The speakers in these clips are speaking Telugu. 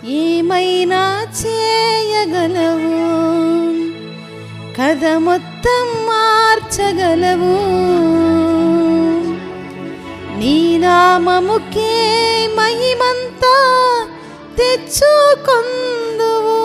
ఏమైనా చేయగలవు, కథ మొత్తం మార్చగలవు. నీ నామముకే మహిమంతా తెచ్చుకొందువు.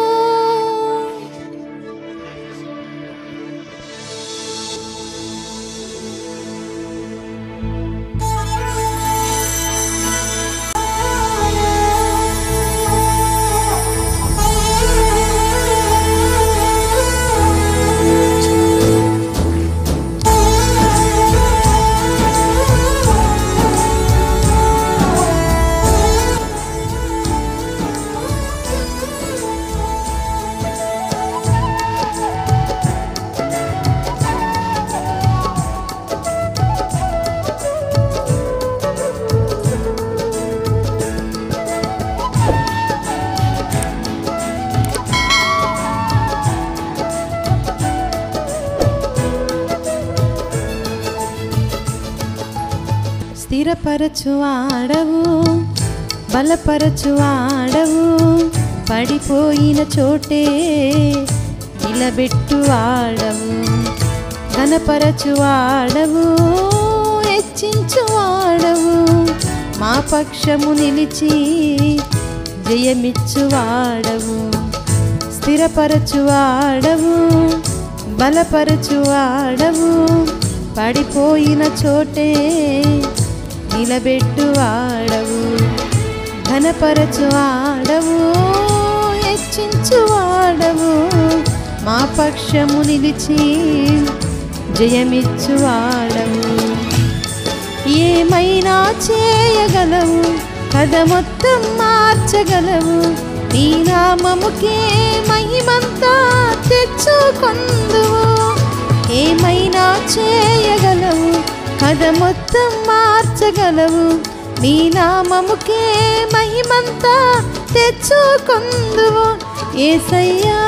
స్థిరపరచువాడవు, బలపరచువాడవు, పడిపోయిన చోటే నిలబెట్టువాడవు. ఘనపరచువాడవు, హెచ్చించువాడవు, మా పక్షము నిలిచి జయమిచ్చువాడవు. స్థిరపరచువాడవు, బలపరచువాడవు, పడిపోయిన చోటే నిలబెట్టువాడవు. ఘనపరచువాడవు, హెచ్చించువాడవు, మా పక్షము నిలిచి జయమిచ్చువాడవు. ఏమైనా చేయగలవు, కథ మొత్తం మార్చగలవు. నీ నామముకే మహిమంతా తెచ్చుకొందువు. ఏమైనా చేయగలవు, కథ మొత్తం మార్చగలవు. నీ నామముకే మహిమంతా తెచ్చుకొందువు. యేసయ్యా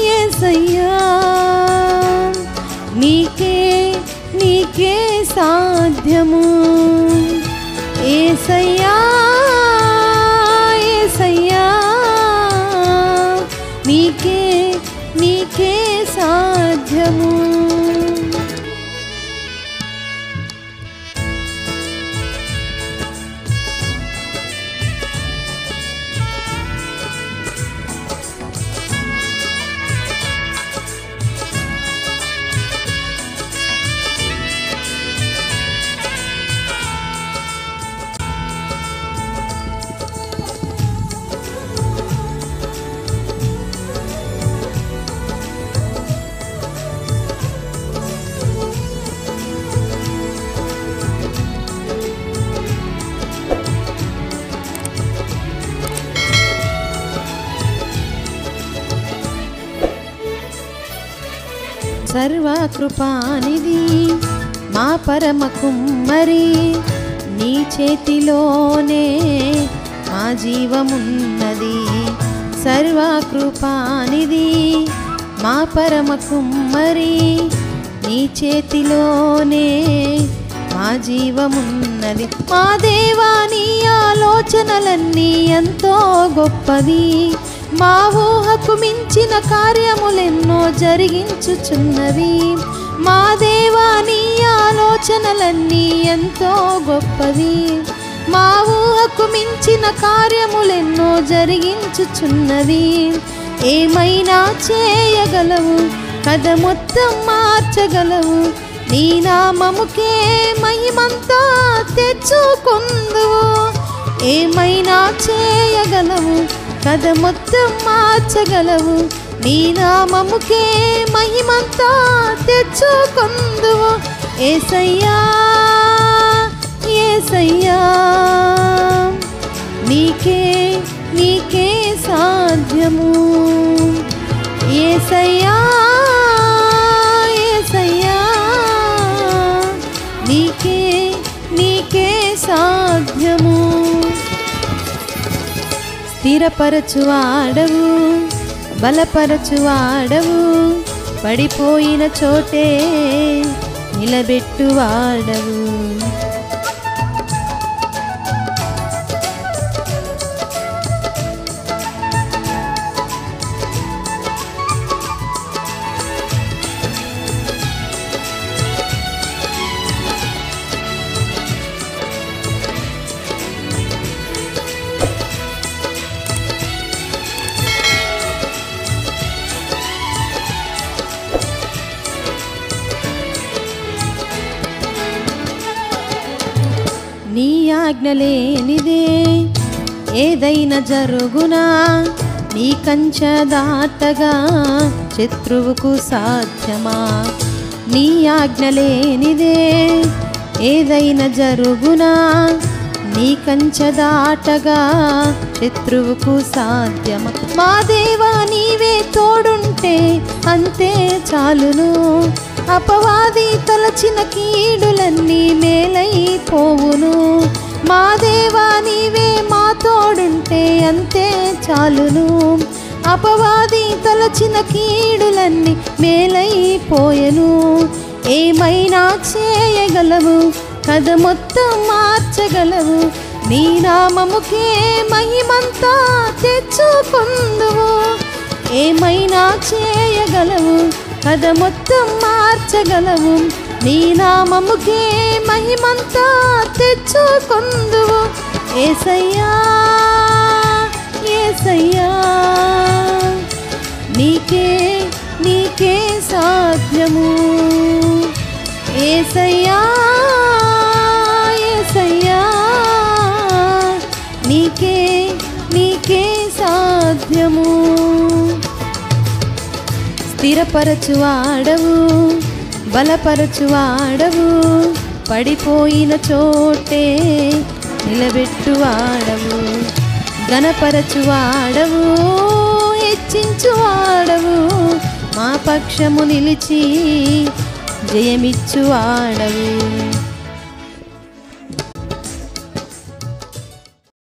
యేసయ్యా, నీకే నీకే సాధ్యము. యేసయ్యా యేసయ్యా, నీకే నీకే సాధ్యము. సర్వకృపానిధి మా పరమ కుమ్మరి, నీ చేతిలోనే మా జీవమున్నది. సర్వకృపానిధి మా పరమ కుమ్మరి, నీ చేతిలోనే మా జీవమున్నది. మా దేవా, నీ ఆలోచనలన్నీ ఎంతో గొప్పవి. మా ఊహకు మించిన కార్యములెన్నో జరిగించుచున్నవి. మా దేవా, నీ ఆలోచనలన్నీ ఎంతో గొప్పవి. మా ఊహకు మించిన కార్యములెన్నో జరిగించుచున్నవి. ఏమైనా చేయగలవు, కథ మొత్తం మార్చగలవు. నీ నామముకే మహిమంతా తెచ్చుకొందువు. ఏమైనా చేయగలవు, కథ మొత్తం మార్చగలవు. నీ నామముకే మహిమంతా తెచ్చుకొందువు. యేసయ్యా యేసయ్యా, నీకే నీకే సాధ్యము. యేసయ్యా యేసయ్యా, నీకే నీకే సాధ్యము. స్థిరపరచువాడవు, బలపరచువాడవు, పడిపోయిన చోటే నిలబెట్టువాడవు. ఆజ్ఞ లేనిదే ఏదైనా జరుగునా, నీ కంచె దాటగా శత్రువుకు సాధ్యమా? నీ ఆజ్ఞ లేనిదే ఏదైనా జరుగునా, నీ కంచె దాటగా శత్రువుకు సాధ్యమా? మా దేవా నీవే తోడుంటే అంతే చాలును, అపవాది తలచిన కీడులన్నీ మేలైపోవును. మా దేవా నీవే మా తోడుంటే అంతే చాలును, అపవాది తలచిన కీడులన్నీ మేలైపోయెను. ఏమైనా చేయగలవు, కథ మొత్తం మార్చగలవు, నీ నామముకే మహిమంతా తెచ్చుకుందువు. ఏమైనా చేయగలవు, కథ మొత్తం మార్చగలవు, నీ నామముకే మహిమంతా తెచ్చుకుందువు. యేసయ్యా యేసయ్యా నీకే నీకే సాధ్యము. యేసయ్యా యేసయ్యా నీకే నీకే సాధ్యము. స్థిరపరచువాడవు, బలపరచువాడవు, పడిపోయిన చోటే నిలబెట్టువాడవు, ఘనపరచువాడవు, హెచ్చించువాడవు, మా పక్షము నిలిచి జయమిచ్చువాడవు.